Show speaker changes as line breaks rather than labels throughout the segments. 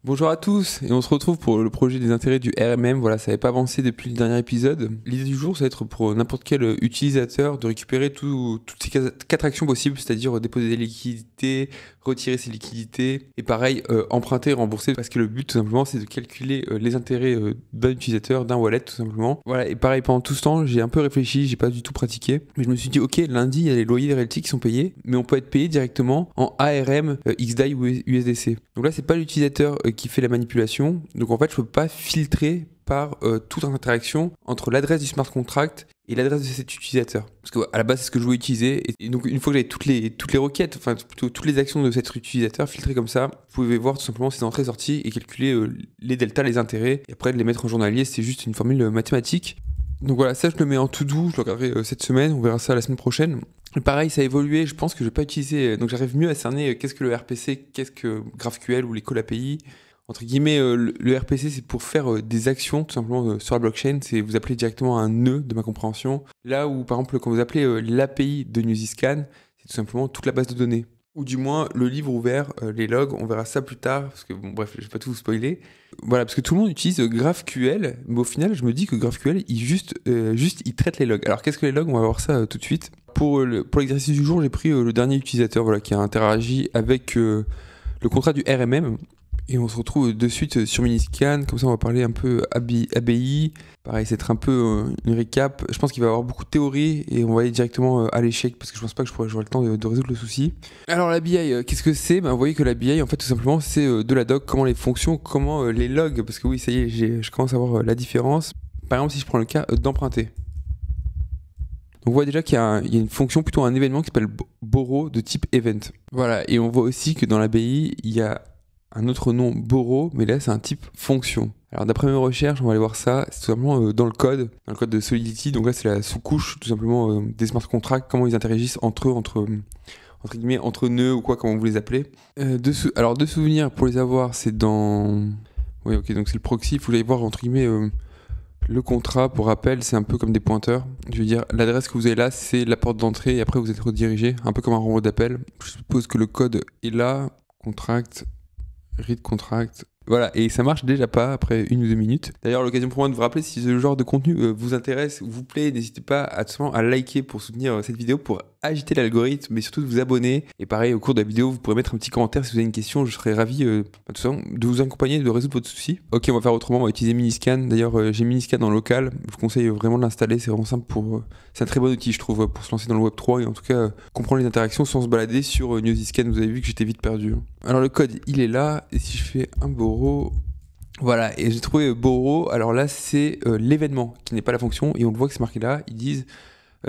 Bonjour à tous, et on se retrouve pour le projet des intérêts du RMM. Voilà, ça n'avait pas avancé depuis le dernier épisode. L'idée du jour, ça va être pour n'importe quel utilisateur de récupérer toutes ces quatre actions possibles, c'est-à-dire déposer des liquidités, retirer ses liquidités, et pareil, emprunter, rembourser, parce que le but tout simplement, c'est de calculer les intérêts d'un utilisateur, d'un wallet tout simplement. Voilà, et pareil, pendant tout ce temps, j'ai un peu réfléchi, j'ai pas du tout pratiqué, mais je me suis dit, ok, lundi, il y a les loyers des royalties qui sont payés, mais on peut être payé directement en ARM, XDAI ou USDC. Donc là, c'est pas l'utilisateur qui fait la manipulation. Donc en fait, je peux pas filtrer par toute interaction entre l'adresse du smart contract et l'adresse de cet utilisateur. Parce qu'à la base, c'est ce que je voulais utiliser. Et donc, une fois que j'avais toutes les requêtes, enfin, plutôt toutes les actions de cet utilisateur filtrées comme ça, vous pouvez voir tout simplement ses entrées-sorties et calculer les deltas, les intérêts. Et après, de les mettre en journalier, c'est juste une formule mathématique. Donc voilà, ça, je le mets en to-do. Je le regarderai cette semaine. On verra ça la semaine prochaine. Et pareil, ça a évolué. Je pense que je vais pas utiliser. Donc, j'arrive mieux à cerner qu'est-ce que le RPC, qu'est-ce que GraphQL ou les call API. Entre guillemets, le RPC, c'est pour faire des actions, tout simplement, sur la blockchain. C'est vous appelez directement un nœud de ma compréhension. Là où, par exemple, quand vous appelez l'API de Newsyscan, c'est tout simplement toute la base de données. Ou du moins, le livre ouvert, les logs, on verra ça plus tard, parce que, bon, bref, je vais pas tout vous spoiler. Voilà, parce que tout le monde utilise GraphQL, mais au final, je me dis que GraphQL, il traite les logs. Alors, qu'est-ce que les logs? On va voir ça tout de suite. Pour l'exercice du jour, j'ai pris le dernier utilisateur, voilà, qui a interagi avec le contrat du RMM. Et on se retrouve de suite sur Miniscan, comme ça on va parler un peu ABI, pareil c'est être un peu une récap, je pense qu'il va y avoir beaucoup de théories et on va aller directement à l'échec parce que je pense pas que j'aurai le temps de résoudre le souci. Alors l'ABI, qu'est-ce que c'est? Vous voyez que l'ABI en fait tout simplement c'est de la doc, comment les fonctions, comment les logs, parce que oui ça y est, je commence à voir la différence. Par exemple si je prends le cas d'emprunter. Donc on voit déjà qu'il y a une fonction, plutôt un événement qui s'appelle borrow de type event. Voilà, et on voit aussi que dans l'ABI il y a un autre nom borrow, mais là c'est un type fonction. Alors d'après mes recherches, on va aller voir ça, c'est tout simplement dans le code de Solidity, donc là c'est la sous-couche tout simplement des smart contracts, comment ils interagissent entre eux, entre guillemets, entre nœuds ou quoi, comment vous les appelez. Alors de souvenirs, pour les avoir, c'est dans... Oui ok, donc c'est le proxy, il faut aller voir entre guillemets le contrat, pour rappel, c'est un peu comme des pointeurs. Je veux dire, l'adresse que vous avez là, c'est la porte d'entrée et après vous êtes redirigé, un peu comme un renvoi d'appel. Je suppose que le code est là, contract... read contract. Voilà, et ça marche déjà pas après 1 ou 2 minutes. D'ailleurs, l'occasion pour moi de vous rappeler, si ce genre de contenu vous intéresse, vous plaît, n'hésitez pas à liker pour soutenir cette vidéo, pour agiter l'algorithme, mais surtout de vous abonner. Et pareil, au cours de la vidéo, vous pourrez mettre un petit commentaire si vous avez une question, je serais ravi tout simplement, de vous accompagner, de résoudre votre souci. Ok, on va faire autrement, on va utiliser Miniscan. D'ailleurs, j'ai Miniscan en local, je vous conseille vraiment de l'installer, c'est vraiment simple c'est un très bon outil, je trouve, pour se lancer dans le Web3 et en tout cas comprendre les interactions sans se balader sur Newsyscan. Vous avez vu que j'étais vite perdu. Alors le code, il est là, et si je fais un borrow, voilà, et j'ai trouvé borrow. Alors là, c'est l'événement qui n'est pas la fonction, et on le voit que c'est marqué là. Ils disent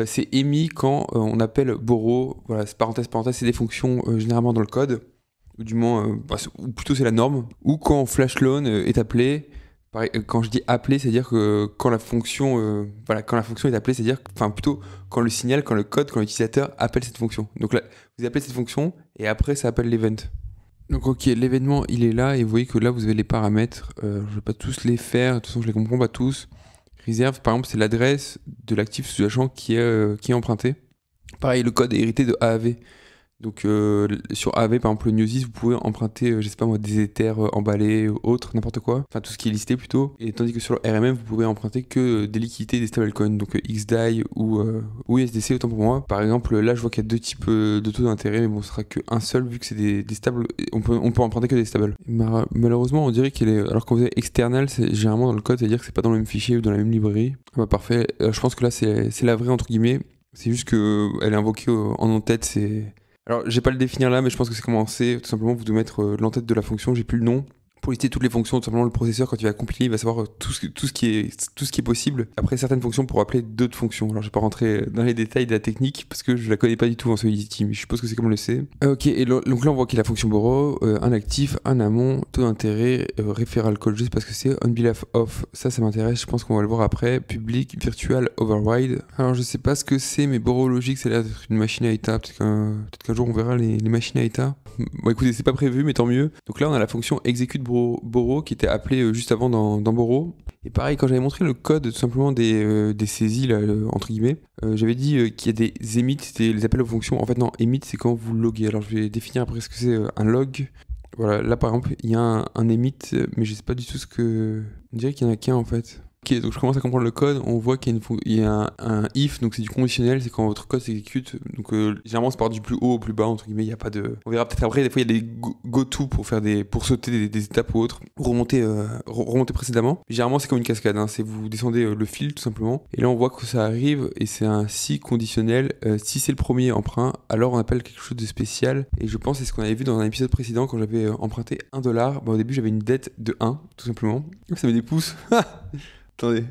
c'est émis quand on appelle borrow. Voilà, c'est parenthèse, c'est des fonctions généralement dans le code, ou du moins, ou plutôt c'est la norme. Ou quand flash loan est appelé. Pareil, quand je dis appeler, c'est-à-dire que quand la fonction, quand la fonction est appelée, c'est-à-dire, enfin plutôt quand le signal, quand le code, quand l'utilisateur appelle cette fonction. Donc là, vous appelez cette fonction et après ça appelle l'event. Donc ok, l'événement il est là et vous voyez que là vous avez les paramètres. Je vais pas tous les faire, de toute façon je les comprends pas tous. Réserve par exemple c'est l'adresse de l'actif sous-jacent qui est emprunté. Pareil, le code est hérité de AAV. Donc sur AV, par exemple, le Newsys, vous pouvez emprunter, je sais pas moi, des Ethers emballés, autres, n'importe quoi. Enfin, tout ce qui est listé plutôt. Et tandis que sur le RMM, vous pouvez emprunter que des liquidités, des stablecoins. Donc XDAI ou USDC, autant pour moi. Par exemple, là, je vois qu'il y a deux types de taux d'intérêt, mais bon, ce sera qu'un seul, vu que c'est des stables. On peut emprunter que des stables. Malheureusement, on dirait qu'il est... Alors quand vous avez external, c'est généralement dans le code, c'est-à-dire que c'est pas dans le même fichier ou dans la même librairie. Bah parfait. Je pense que là, c'est la vraie, entre guillemets. C'est juste qu'elle est invoquée en en-tête, c'est... Alors, je vais pas le définir là, mais je pense que c'est commencé. Tout simplement, vous devez mettre l'entête de la fonction, j'ai plus le nom. Pour lister toutes les fonctions, tout simplement, le processeur, quand il va compiler, il va savoir tout ce qui est possible. Après, certaines fonctions pour appeler d'autres fonctions. Alors, je vais pas rentrer dans les détails de la technique, parce que je la connais pas du tout en Solidity, mais je suppose que c'est comme on le sait. Ok, et donc là, on voit qu'il y a la fonction borrow, un actif, un amont, taux d'intérêt, referral call, juste parce que c'est on behalf of. Ça m'intéresse, je pense qu'on va le voir après. Public, virtual, override. Alors, je sais pas ce que c'est, mais borrow logique, ça a l'air d'être une machine à état. Peut-être qu'un jour, on verra les machines à état. Bon, écoutez, c'est pas prévu, mais tant mieux. Donc là, on a la fonction execute borrow qui était appelée juste avant dans borrow. Et pareil, quand j'avais montré le code tout simplement des saisies, là, entre guillemets, j'avais dit qu'il y a des emits, c'était les appels aux fonctions. En fait, non, emit, c'est quand vous loguez. Alors, je vais définir après ce que c'est un log. Voilà, là par exemple, il y a un emit, mais je sais pas du tout ce que... On dirait qu'il y en a qu'un en fait. Ok, donc je commence à comprendre le code, on voit qu'il y a, il y a un if, donc c'est du conditionnel, c'est quand votre code s'exécute. Donc généralement c'est part du plus haut au plus bas, entre guillemets, il n'y a pas de... On verra peut-être après, des fois il y a des go-to pour sauter des étapes ou autres, ou remonter précédemment. Mais généralement c'est comme une cascade, hein, c'est vous descendez le fil tout simplement. Et là on voit que ça arrive, et c'est un si conditionnel. Si c'est le premier emprunt, alors on appelle quelque chose de spécial. Et je pense que c'est ce qu'on avait vu dans un épisode précédent quand j'avais emprunté $1. Bah, au début j'avais une dette de 1, tout simplement. Ça met des pouces. Attendez.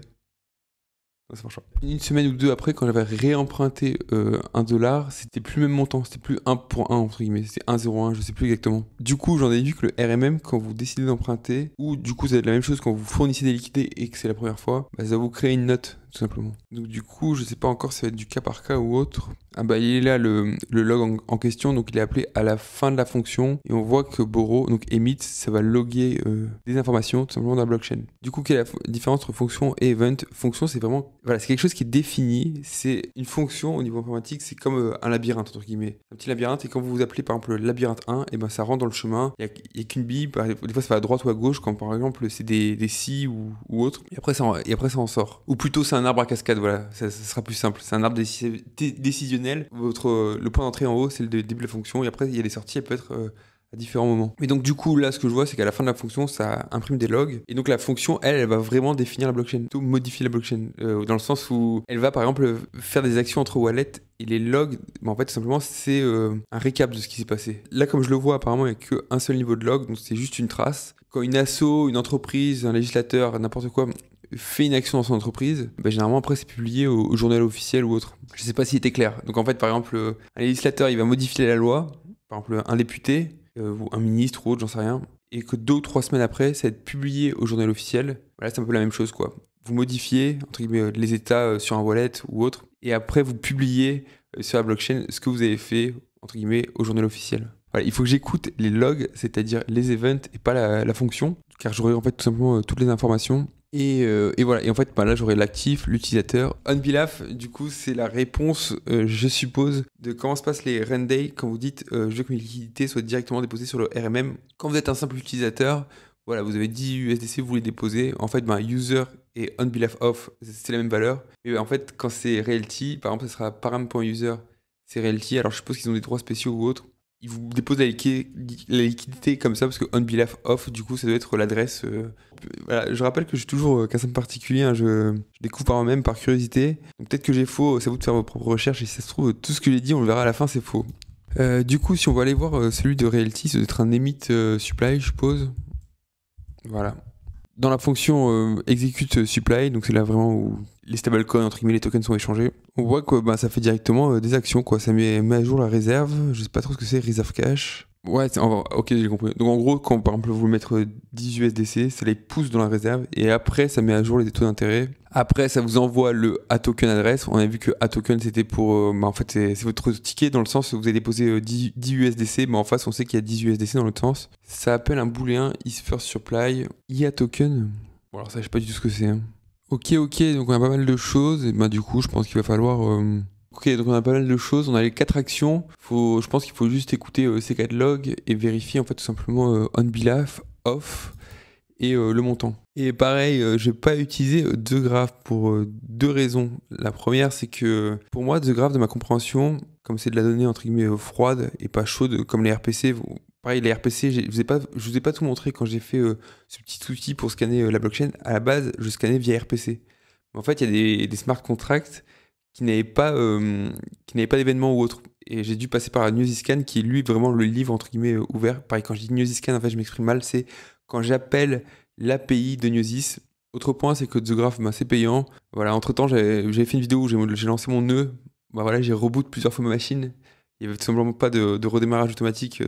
Ça marche pas. Une semaine ou deux après, quand j'avais réemprunté $1, c'était plus le même montant, c'était plus 1 pour 1 entre guillemets, c'était 1,01, je sais plus exactement. Du coup, j'en ai déduit que le RMM, quand vous décidez d'emprunter, ou du coup, ça va être la même chose quand vous fournissez des liquidités et que c'est la première fois, bah, ça va vous créer une note, tout simplement. Donc du coup, je sais pas encore si ça va être du cas par cas ou autre. Ah bah il est là le log en question, donc il est appelé à la fin de la fonction, et on voit que borrow, donc emit, ça va loguer des informations tout simplement dans la blockchain. Du coup, quelle est la différence entre fonction et event? Fonction, c'est vraiment, voilà, c'est quelque chose qui est défini, c'est une fonction au niveau informatique, c'est comme un labyrinthe, entre guillemets. Un petit labyrinthe, et quand vous vous appelez par exemple le labyrinthe 1, et ben ça rentre dans le chemin, il y a qu'une bille, des fois ça va à droite ou à gauche, quand par exemple c'est des si ou autre, et après ça en sort. Ou plutôt c'est un arbre à cascade, voilà, ça sera plus simple, c'est un arbre décisionnel. Le point d'entrée en haut, c'est le début de la fonction, et après il y a des sorties, elles peuvent être à différents moments. Mais donc du coup, là, ce que je vois, c'est qu'à la fin de la fonction, ça imprime des logs, et donc la fonction, elle va vraiment définir la blockchain, tout modifier la blockchain, dans le sens où elle va par exemple faire des actions entre wallets, et les logs, en fait, tout simplement, c'est un récap de ce qui s'est passé. Là, comme je le vois, apparemment, il n'y a qu'un seul niveau de log, donc c'est juste une trace. Quand une asso, une entreprise, un législateur, n'importe quoi, fait une action dans son entreprise, bah, généralement après c'est publié au journal officiel ou autre. Je sais pas s'il était clair. Donc en fait, par exemple, un législateur, il va modifier la loi, par exemple un député, ou un ministre ou autre, j'en sais rien, et que 2 ou 3 semaines après, ça va être publié au journal officiel. Voilà, c'est un peu la même chose, quoi. Vous modifiez, entre guillemets, les états sur un wallet ou autre, et après vous publiez sur la blockchain ce que vous avez fait, entre guillemets, au journal officiel. Voilà, il faut que j'écoute les logs, c'est-à-dire les events et pas la fonction, car j'aurai en fait tout simplement toutes les informations. Et voilà, et en fait bah là j'aurai l'actif, l'utilisateur. On-behalf, du coup c'est la réponse, je suppose, de comment se passent les run-day quand vous dites je veux que mes liquidités soient directement déposées sur le RMM. Quand vous êtes un simple utilisateur, voilà, vous avez 10 USDC, vous les déposez. En fait, user et on-behalf of, c'est la même valeur. Mais en fait, quand c'est realty, par exemple, ça sera param.user, c'est realty. Alors je suppose qu'ils ont des droits spéciaux ou autres. Ils vous déposent la liquidité comme ça parce que on behalf of, du coup, ça doit être l'adresse. Voilà, je rappelle que je suis toujours qu'un simple particulier, hein, je découvre par moi-même, par curiosité. Donc peut-être que j'ai faux, c'est à vous de faire vos propres recherches et si ça se trouve, tout ce que j'ai dit, on le verra à la fin, c'est faux. Du coup, si on va aller voir celui de Realty, ça doit être un emit supply, je suppose. Voilà. Dans la fonction execute supply, donc c'est là vraiment où les stablecoins, entre guillemets, les tokens sont échangés, on voit que ça fait directement des actions, quoi. Ça met à jour la réserve, je sais pas trop ce que c'est, reserve cash. Ouais, ok, j'ai compris. Donc en gros, quand par exemple vous mettre 10 USDC, ça les pousse dans la réserve et après ça met à jour les taux d'intérêt. Après, ça vous envoie le A-token adresse. On a vu que A-token c'était pour. En fait, c'est votre ticket dans le sens où vous avez déposé 10 USDC, mais en face on sait qu'il y a 10 USDC dans l'autre sens. Ça appelle un booléen is first supply, IA-token. Bon, alors ça, je sais pas du tout ce que c'est. Hein. Ok, donc on a pas mal de choses. Et du coup, je pense qu'il va falloir. Ok, donc on a pas mal de choses, on a les 4 actions. Je pense qu'il faut juste écouter ces 4 logs et vérifier en fait tout simplement on-behalf, off et le montant. Et pareil, je vais pas utiliser TheGraph pour 2 raisons. La première, c'est que pour moi, TheGraph, de ma compréhension, comme c'est de la donnée entre guillemets froide et pas chaude comme les RPC, pareil, les RPC, je vous ai pas tout montré quand j'ai fait ce petit outil pour scanner la blockchain. À la base, je scannais via RPC. Mais en fait, il y a des smart contracts qui n'avait pas d'événement ou autre. Et j'ai dû passer par Newsyscan, qui est lui vraiment le livre entre guillemets ouvert. Pareil, quand je dis Newsyscan, en fait, je m'exprime mal, c'est quand j'appelle l'API de Newsys. Autre point, c'est que TheGraph, c'est payant. Voilà, entre-temps, j'avais fait une vidéo où j'ai lancé mon nœud. Voilà, j'ai reboot plusieurs fois ma machine. Il n'y avait tout simplement pas de redémarrage automatique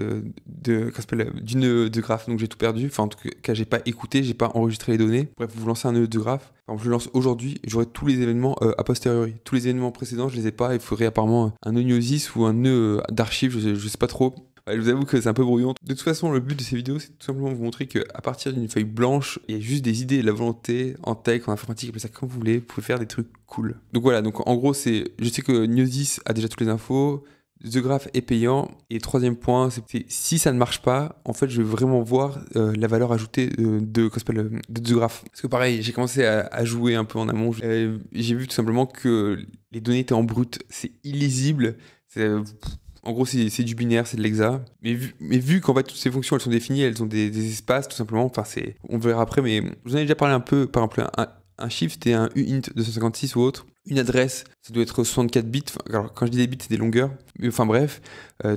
du nœud TheGraph, donc j'ai tout perdu. Enfin, en tout cas, j'ai pas écouté, j'ai pas enregistré les données. Bref, vous lancez un nœud TheGraph. Par exemple, je le lance aujourd'hui et j'aurai tous les événements a posteriori. Tous les événements précédents, je les ai pas. Il faudrait apparemment un nœud Gnosis ou un nœud d'archives, je sais pas trop. Ouais, je vous avoue que c'est un peu brouillon. De toute façon, le but de ces vidéos, c'est tout simplement vous montrer qu'à partir d'une feuille blanche, il y a juste des idées et de la volonté en tech, en informatique, appelez ça comme vous voulez, vous pouvez faire des trucs cool. Donc voilà, donc en gros, je sais que Gnosis a déjà toutes les infos. The Graph est payant. Et troisième point, c'est si ça ne marche pas, en fait, je vais vraiment voir la valeur ajoutée de The Graph. Parce que pareil, j'ai commencé à jouer un peu en amont. J'ai vu tout simplement que les données étaient en brut. C'est illisible. En gros, c'est du binaire, c'est de l'hexa. Mais vu qu'en fait, toutes ces fonctions, elles sont définies, elles ont des espaces, tout simplement. Enfin, on verra après, mais je vous en ai déjà parlé un peu. Par exemple, un chiffre, c'était un uint 256 ou autre. Une adresse, ça doit être 64 bits. Alors, quand je dis des bits, c'est des longueurs. Mais enfin bref,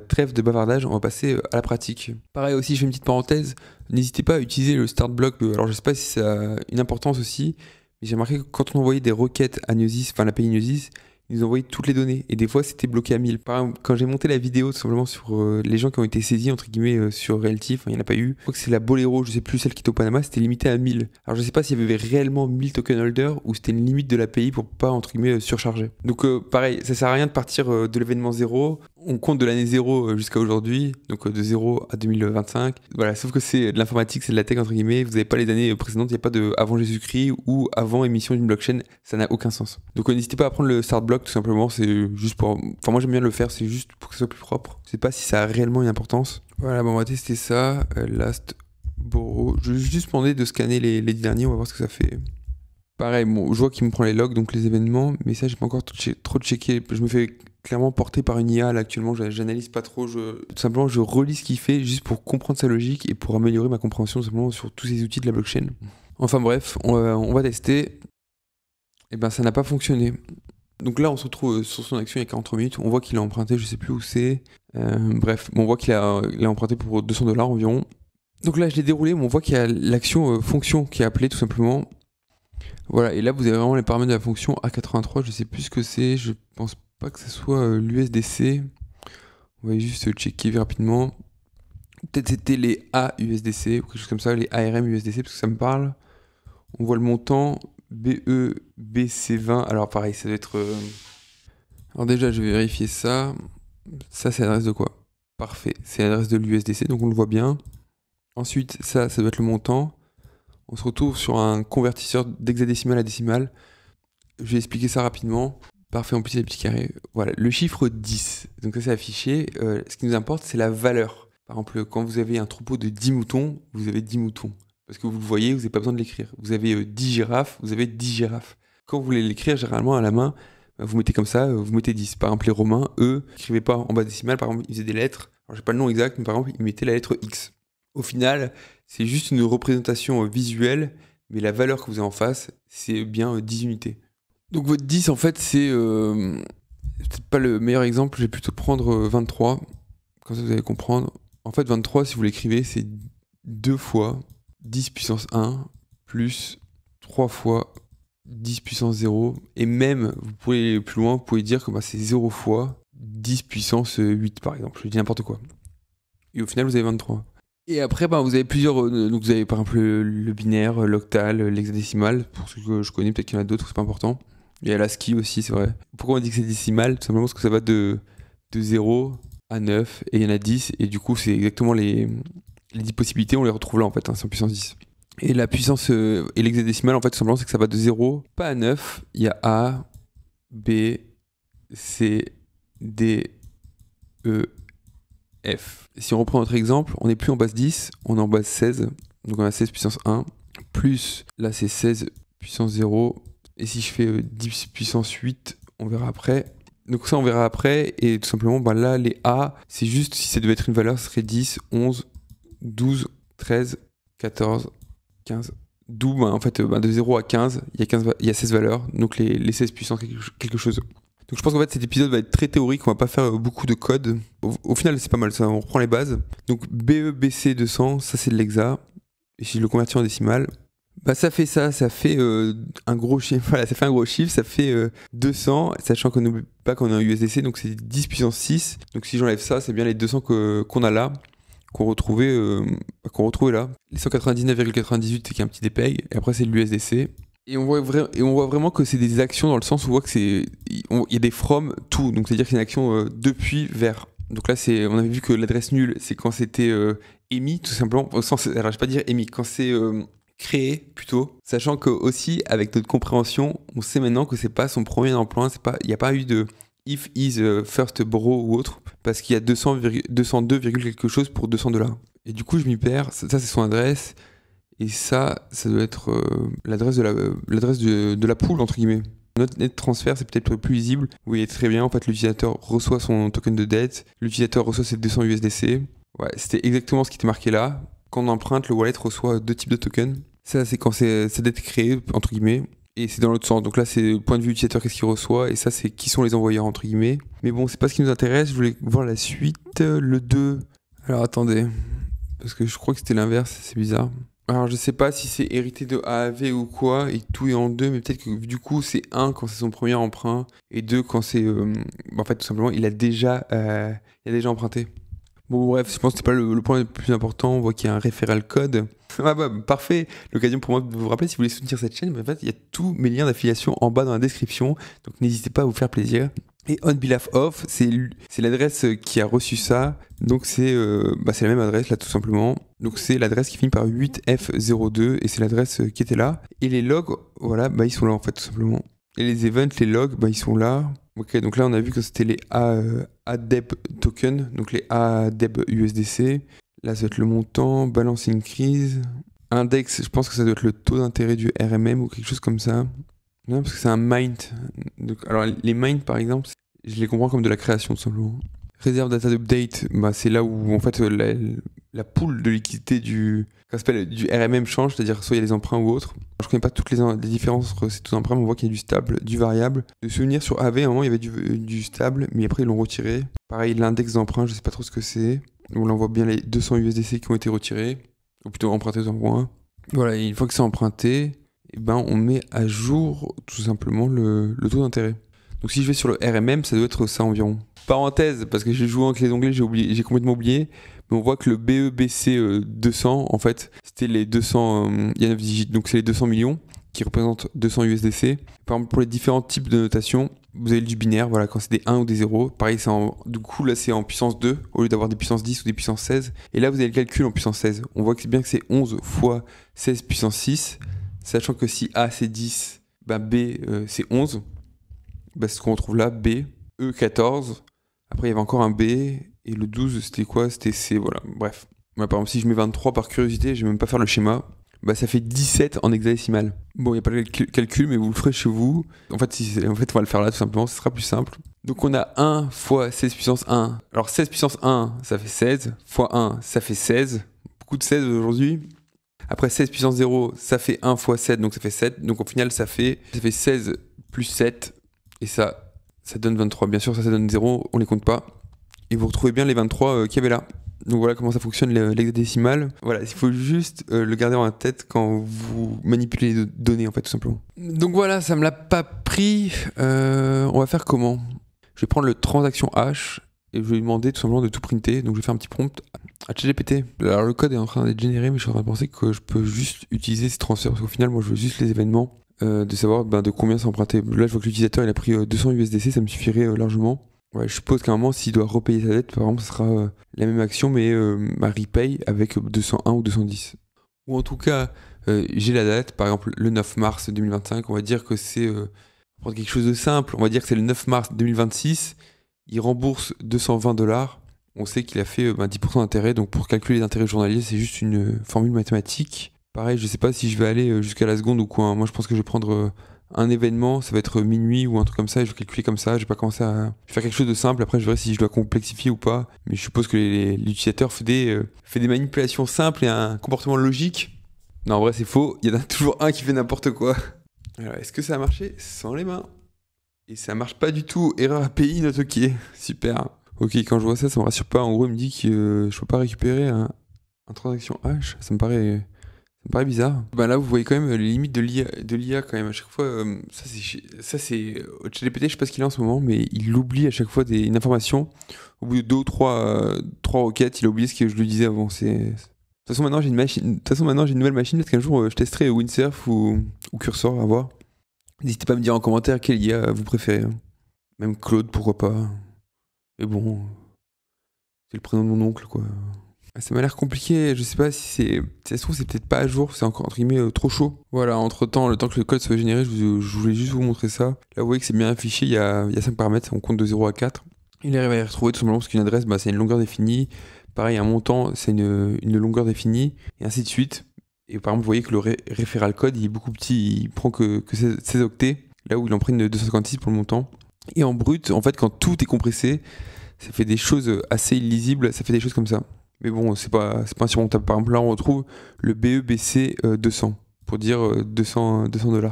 trêve de bavardage, on va passer à la pratique. Pareil aussi, je fais une petite parenthèse. N'hésitez pas à utiliser le start block. Alors, je sais pas si ça a une importance aussi, mais j'ai remarqué que quand on envoyait des requêtes à Gnosis, enfin l'API Gnosis, ils nous envoyaient toutes les données. Et des fois, c'était bloqué à 1000. Par exemple, quand j'ai monté la vidéo, tout simplement sur les gens qui ont été saisis, entre guillemets, sur Realty, il n'y en a pas eu. Je crois que c'est la Bolero, je sais plus, celle qui était au Panama, c'était limité à 1000. Alors, je sais pas s'il y avait réellement 1000 token holders ou c'était une limite de l'API pour pas, entre guillemets, surcharger. Donc, pareil, ça sert à rien de partir de l'événement 0. On compte de l'année 0 jusqu'à aujourd'hui, donc de 0 à 2025. Voilà, sauf que c'est de l'informatique, c'est de la tech, entre guillemets. Vous n'avez pas les années précédentes, il n'y a pas de avant Jésus-Christ ou avant émission d'une blockchain. Ça n'a aucun sens. Donc, n'hésitez pas à prendre le start block, tout simplement. C'est juste pour. Enfin, moi, j'aime bien le faire, c'est juste pour que ce soit plus propre. Je sais pas si ça a réellement une importance. Voilà, bon, on va tester ça. Last borrow. Je vais juste demander de scanner les 10 derniers, on va voir ce que ça fait. Pareil, bon, je vois qu'il me prend les logs, donc les événements, mais ça, j'ai pas encore trop checké. Je me fais clairement porter par une IA là actuellement, j'analyse pas trop, tout simplement je relis ce qu'il fait juste pour comprendre sa logique et pour améliorer ma compréhension simplement sur tous ces outils de la blockchain. Enfin bref, on va tester. Et ben ça n'a pas fonctionné. Donc là on se retrouve sur son action il y a 43 minutes, on voit qu'il a emprunté, je sais plus où c'est. Bref, bon, on voit qu'il a emprunté pour $200 environ. Donc là je l'ai déroulé, mais on voit qu'il y a l'action fonction qui est appelée tout simplement. Voilà, et là vous avez vraiment les paramètres de la fonction A83, je sais plus ce que c'est, je pense pas que ce soit l'USDC. On va juste checker rapidement. Peut-être c'était les AUSDC ou quelque chose comme ça, les ARM USDC parce que ça me parle. On voit le montant BEBC20. Alors pareil, ça doit être... Alors déjà, je vais vérifier ça. Ça, c'est l'adresse de quoi? Parfait, c'est l'adresse de l'USDC, donc on le voit bien. Ensuite, ça doit être le montant. On se retrouve sur un convertisseur d'hexadécimal à décimal. Je vais expliquer ça rapidement. Parfait, on peut utiliser les petits carrés. Voilà, le chiffre 10. Donc ça, c'est affiché. Ce qui nous importe, c'est la valeur. Par exemple, quand vous avez un troupeau de 10 moutons, vous avez 10 moutons. Parce que vous le voyez, vous n'avez pas besoin de l'écrire. Vous avez 10 girafes, vous avez 10 girafes. Quand vous voulez l'écrire, généralement, à la main, vous mettez comme ça, vous mettez 10. Par exemple, les Romains, eux, n'écrivaient pas en bas décimal. Par exemple, ils faisaient des lettres. Alors, j'ai pas le nom exact, mais par exemple, ils mettaient la lettre X. Au final, c'est juste une représentation visuelle, mais la valeur que vous avez en face, c'est bien 10 unités. Donc votre 10, en fait, c'est peut-être pas le meilleur exemple, je vais plutôt prendre 23, comme ça vous allez comprendre. En fait, 23, si vous l'écrivez, c'est 2 fois 10 puissance 1 plus 3 fois 10 puissance 0. Et même, vous pouvez aller plus loin, vous pouvez dire que c'est 0 fois 10 puissance 8, par exemple. Je dis n'importe quoi. Et au final, vous avez 23. Et après, vous avez plusieurs... donc vous avez par exemple le binaire, l'octal, l'hexadécimal. Pour ceux que je connais, peut-être qu'il y en a d'autres, c'est pas important. Il y a l'ASCII aussi, c'est vrai. Pourquoi on dit que c'est décimal? Tout simplement parce que ça va de 0 à 9, et il y en a 10, et du coup, c'est exactement les 10 possibilités, on les retrouve là, en fait, c'est en puissance 10. Et la puissance et l'hexadécimal, en fait, tout simplement, c'est que ça va de 0, pas à 9, il y a A, B, C, D, E, F. Si on reprend notre exemple, on n'est plus en base 10, on est en base 16, donc on a 16 puissance 1, plus, là c'est 16 puissance 0, et si je fais 10 puissance 8, on verra après. Donc ça on verra après, et tout simplement là les A, c'est juste si ça devait être une valeur, ce serait 10, 11, 12, 13, 14, 15. D'où en fait de 0 à 15, il y a 16 valeurs, donc les 16 puissance quelque chose. Donc je pense qu'en fait cet épisode va être très théorique, on va pas faire beaucoup de code. Au final c'est pas mal ça, on reprend les bases. Donc BEBC 200, ça c'est de l'hexa, et si je le convertis en décimal, ça fait un gros chiffre, voilà, ça fait un gros chiffre, ça fait 200, sachant qu'on n'oublie pas qu'on est en USDC, donc c'est 10 puissance 6, donc si j'enlève ça, c'est bien les 200 qu'on a là, qu'on retrouvait là. Les 199,98 c'est qu'il y a un petit dépeg, et après c'est l'USDC. Et on voit vraiment que c'est des actions dans le sens où on voit que il y a des from tout, donc c'est-à-dire que c'est une action depuis vers. Donc là on avait vu que l'adresse nulle c'est quand c'était émis tout simplement, au sens, alors je vais pas dire émis, quand c'est créé plutôt, sachant que aussi avec notre compréhension, on sait maintenant que c'est pas son premier emploi, il n'y a pas eu de if is first borrow ou autre. parce qu'il y a 202, quelque chose pour 200 $. Et du coup, je m'y perds. Ça c'est son adresse. Et ça doit être l'adresse de la pool, entre guillemets. Notre net transfert, c'est peut-être plus lisible. Vous voyez très bien, en fait, l'utilisateur reçoit son token de dette. L'utilisateur reçoit ses 200 USDC. Ouais, c'était exactement ce qui était marqué là. Quand on emprunte, le wallet reçoit 2 types de tokens. Ça, c'est quand cette dette est créée, entre guillemets. Et c'est dans l'autre sens. Donc là, c'est point de vue utilisateur, qu'est-ce qu'il reçoit. Et ça, c'est qui sont les envoyeurs, entre guillemets. Mais bon, c'est pas ce qui nous intéresse. Je voulais voir la suite. Le 2. Alors attendez. Parce que je crois que c'était l'inverse. C'est bizarre. Alors je sais pas si c'est hérité de AAV ou quoi, et tout est en 2, mais peut-être que du coup c'est 1 quand c'est son premier emprunt, et 2 quand c'est... en fait tout simplement il a déjà emprunté. Bon bref, je pense que c'est pas le point le plus important, on voit qu'il y a un referral code. Ah bah parfait, l'occasion pour moi de vous rappeler si vous voulez soutenir cette chaîne, en fait il y a tous mes liens d'affiliation en bas dans la description, donc n'hésitez pas à vous faire plaisir. Et on behalf of, c'est l'adresse qui a reçu ça. Donc c'est la même adresse là tout simplement. Donc c'est l'adresse qui finit par 8F02 et c'est l'adresse qui était là. Et les logs, voilà, ils sont là en fait tout simplement. Et les events, les logs, ils sont là. Ok, donc là on a vu que c'était les ADEB tokens, donc les ADEB USDC. Là ça doit être le montant, balance increase. Index, je pense que ça doit être le taux d'intérêt du RMM ou quelque chose comme ça. Non, parce que c'est un mint. Donc, alors, les mints, par exemple, je les comprends comme de la création, tout simplement. Réserve data update, c'est là où, en fait, la pool de liquidité du RMM change, c'est-à-dire soit il y a les emprunts ou autres. Alors, je connais pas toutes les différences entre ces taux d'emprunt, mais on voit qu'il y a du stable, du variable. De souvenir sur AV, à un moment, il y avait du stable, mais après, ils l'ont retiré. Pareil, l'index d'emprunt, je sais pas trop ce que c'est. Donc là, on voit bien les 200 USDC qui ont été retirés, ou plutôt empruntés dans le point. Voilà, et une fois que c'est emprunté, on met à jour tout simplement le taux d'intérêt. Donc si je vais sur le RMM, ça doit être ça environ. Parenthèse, parce que j'ai joué avec les onglets, j'ai complètement oublié, mais on voit que le BEBC 200, en fait, c'était les 200, il y a 9 digits, donc c'est les 200 millions qui représentent 200 USDC. Par exemple, pour les différents types de notation, vous avez du binaire, voilà, quand c'est des 1 ou des 0. Pareil, du coup, là, c'est en puissance 2, au lieu d'avoir des puissances 10 ou des puissances 16. Et là, vous avez le calcul en puissance 16. On voit que c'est bien que c'est 11 fois 16 puissance 6. Sachant que si A c'est 10, B c'est 11. C'est ce qu'on retrouve là, B, E 14. Après il y avait encore un B, et le 12 c'était quoi? C'était C, voilà, bref. Par exemple si je mets 23 par curiosité, je vais même pas faire le schéma, ça fait 17 en hexadécimal. Bon, il n'y a pas le calcul, mais vous le ferez chez vous. En fait, on va le faire là tout simplement, ce sera plus simple. Donc on a 1 fois 16 puissance 1. Alors 16 puissance 1, ça fait 16, fois 1, ça fait 16. Beaucoup de 16 aujourd'hui. Après 16 puissance 0, ça fait 1 fois 7, donc ça fait 7. Donc au final, ça fait 16 plus 7. Et ça donne 23. Bien sûr, ça donne 0, on les compte pas. Et vous retrouvez bien les 23 qu'il y avait là. Donc voilà comment ça fonctionne l'hexadécimal. Voilà, il faut juste le garder en tête quand vous manipulez les données, en fait, tout simplement. Donc voilà, ça me l'a pas pris. On va faire comment? Je vais prendre le transaction H et je vais lui demander tout simplement de tout printer. Donc je vais faire un petit prompt à ChatGPT. Alors le code est en train d'être généré, mais je suis en train de penser que je peux juste utiliser ces transferts parce qu'au final, moi, je veux juste les événements, de savoir de combien c'est emprunté. Là, je vois que l'utilisateur il a pris 200 USDC, ça me suffirait largement. Ouais, je suppose qu'à un moment, s'il doit repayer sa dette, par exemple, ce sera la même action, mais repay avec 201 ou 210. Ou en tout cas, j'ai la date, par exemple le 9 mars 2025, on va dire que c'est quelque chose de simple, on va dire que c'est le 9 mars 2026, il rembourse 220 $, on sait qu'il a fait 10% d'intérêt, donc pour calculer les intérêts journaliers, c'est juste une formule mathématique. Pareil, je sais pas si je vais aller jusqu'à la seconde ou quoi, moi je pense que je vais prendre... un événement, ça va être minuit ou un truc comme ça, et je vais calculer comme ça, je vais pas commencer à faire quelque chose de simple, après je verrai si je dois complexifier ou pas, mais je suppose que l'utilisateur fait des manipulations simples et un comportement logique. Non, en vrai c'est faux, il y en a toujours un qui fait n'importe quoi. Alors est-ce que ça a marché? Sans les mains. Et ça marche pas du tout, erreur API not ok, super. Ok, quand je vois ça, ça me rassure pas, en gros il me dit que je peux pas récupérer un transaction H, ça me paraît bizarre. Là, vous voyez quand même les limites de l'IA quand même. À chaque fois, ça c'est ChatGPT, je sais pas ce qu'il a en ce moment, mais il oublie à chaque fois une information. Au bout de 2 ou 3 requêtes, il a oublié ce que je lui disais avant. De toute façon, maintenant j'ai une nouvelle machine. Peut-être qu'un jour je testerai Windsurf ou Cursor, à voir. N'hésitez pas à me dire en commentaire quelle IA vous préférez. Même Claude, pourquoi pas. Mais bon, c'est le prénom de mon oncle, quoi. Ça m'a l'air compliqué, je sais pas si c'est... Ça se trouve, c'est peut-être pas à jour, c'est encore entre guillemets trop chaud. Voilà, entre temps, le temps que le code soit généré, je voulais juste vous montrer ça. Là, vous voyez que c'est bien affiché, il y a 5 paramètres, on compte de 0 à 4. Il arrive à les retrouver tout simplement parce qu'une adresse, c'est une longueur définie. Pareil, un montant, c'est une longueur définie, et ainsi de suite. Et par exemple, vous voyez que le référal code, il est beaucoup petit, il prend que 16 octets, là où il en prend une 256 pour le montant. Et en brut, en fait, quand tout est compressé, ça fait des choses assez illisibles, ça fait des choses comme ça. Mais bon, c'est pas insurmontable. Par exemple, là, on retrouve le BEBC 200, pour dire 200 $.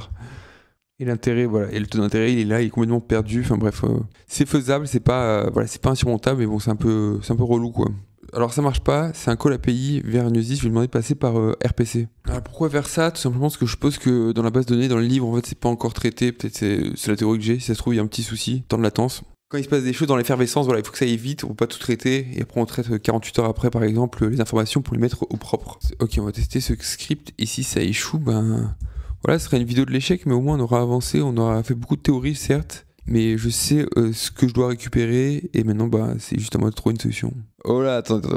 Et l'intérêt, voilà, et le taux d'intérêt, il est là, il est complètement perdu. Enfin bref, c'est faisable, c'est pas insurmontable, mais bon, c'est un peu relou, quoi. Alors ça marche pas, c'est un call API vers Gnosis, je vais lui demander de passer par RPC. Alors pourquoi faire ça? Tout simplement parce que je suppose que dans la base de données, dans le livre, en fait, c'est pas encore traité. Peut-être c'est la théorie que j'ai, si ça se trouve, il y a un petit souci, temps de latence. Quand il se passe des choses dans l'effervescence, voilà, il faut que ça aille vite, on peut pas tout traiter, et après on traite 48 heures après, par exemple, les informations pour les mettre au propre. Ok, on va tester ce script, et si ça échoue, voilà, ce serait une vidéo de l'échec, mais au moins on aura avancé, on aura fait beaucoup de théories, certes, mais je sais ce que je dois récupérer, et maintenant, c'est juste à moi de trouver une solution. Oh là, attendez,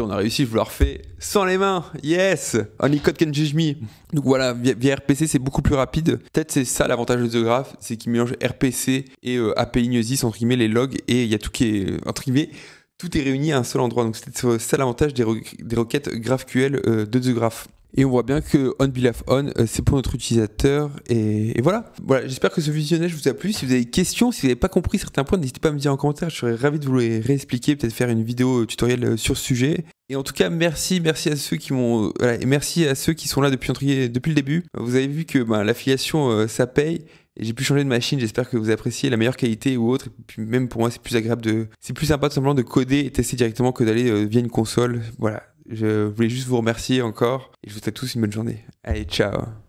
on a réussi, je vous la refais sans les mains, yes! Only code can judge me. Donc voilà, via RPC, c'est beaucoup plus rapide. Peut-être c'est ça l'avantage de The Graph, c'est qu'il mélange RPC et API Gnosis, entre guillemets, les logs, et il y a tout qui est, entre guillemets, tout est réuni à un seul endroit. Donc c'est ça l'avantage des requêtes GraphQL de The Graph. Et on voit bien que onBehalfOn, c'est pour notre utilisateur. Et voilà. Voilà, j'espère que ce visionnage vous a plu. Si vous avez des questions, si vous n'avez pas compris certains points, n'hésitez pas à me dire en commentaire. Je serais ravi de vous les réexpliquer, peut-être faire une vidéo tutoriel sur ce sujet. Et en tout cas, merci à ceux qui m'ont, et merci à ceux qui sont là depuis le début. Vous avez vu que l'affiliation, ça paye. Et j'ai pu changer de machine, j'espère que vous appréciez la meilleure qualité ou autre. Et puis même pour moi, c'est plus agréable c'est plus sympa tout simplement de coder et tester directement que d'aller via une console. Voilà. Je voulais juste vous remercier encore et je vous souhaite tous une bonne journée. Allez, ciao!